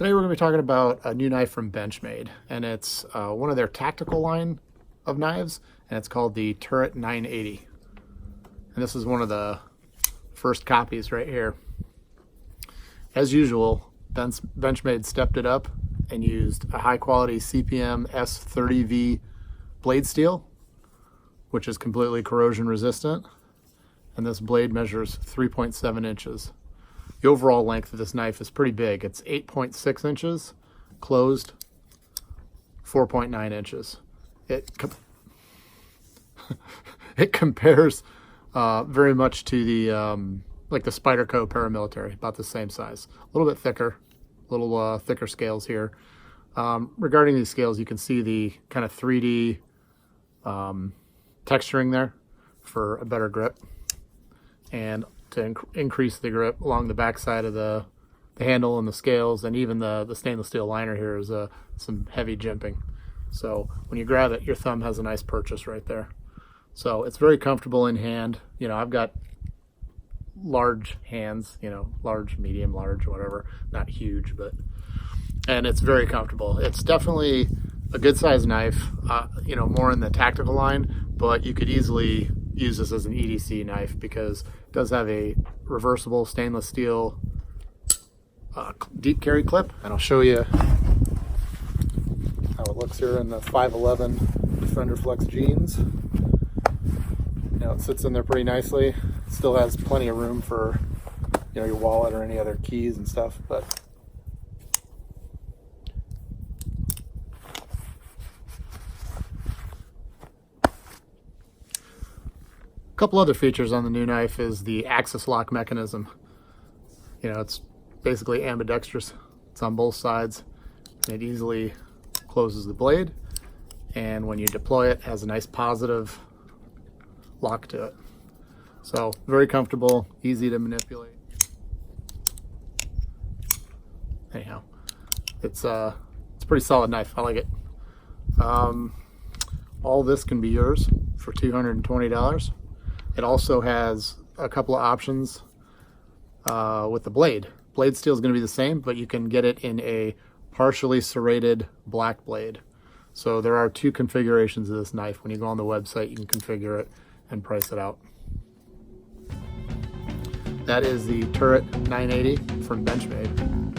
Today we're going to be talking about a new knife from Benchmade, and it's one of their tactical line of knives, and it's called the Turret 980. And this is one of the first copies right here. As usual, Benchmade stepped it up and used a high quality CPM S30V blade steel, which is completely corrosion resistant. And this blade measures 3.7 inches. The overall length of this knife is pretty big. It's 8.6 inches, closed 4.9 inches. It compares very much to the like the Spyderco paramilitary, about the same size. A little bit thicker, thicker scales here. Regarding these scales, you can see the kind of 3D texturing there for a better grip, and to increase the grip along the back side of the handle and the scales, and even the stainless steel liner here is some heavy jimping. So when you grab it, your thumb has a nice purchase right there. So it's very comfortable in hand. You know, I've got large hands, you know, large, medium, large, whatever, not huge, and it's very comfortable. It's definitely a good size knife, you know, more in the tactical line, but you could easily use this as an EDC knife because it does have a reversible stainless steel deep carry clip, and I'll show you how it looks here in the 511 Defender Flex jeans. Now it sits in there pretty nicely. It still has plenty of room for, you know, your wallet or any other keys and stuff, but a couple other features on the new knife is the axis lock mechanism. You know, it's basically ambidextrous. It's on both sides, and it easily closes the blade, and when you deploy it, has a nice positive lock to it. So very comfortable, easy to manipulate. Anyhow, it's a pretty solid knife. I like it. All this can be yours for $220. It also has a couple of options with the blade. Blade steel is going to be the same, but you can get it in a partially serrated black blade. So there are two configurations of this knife. When you go on the website, you can configure it and price it out. That is the Turret 980 from Benchmade.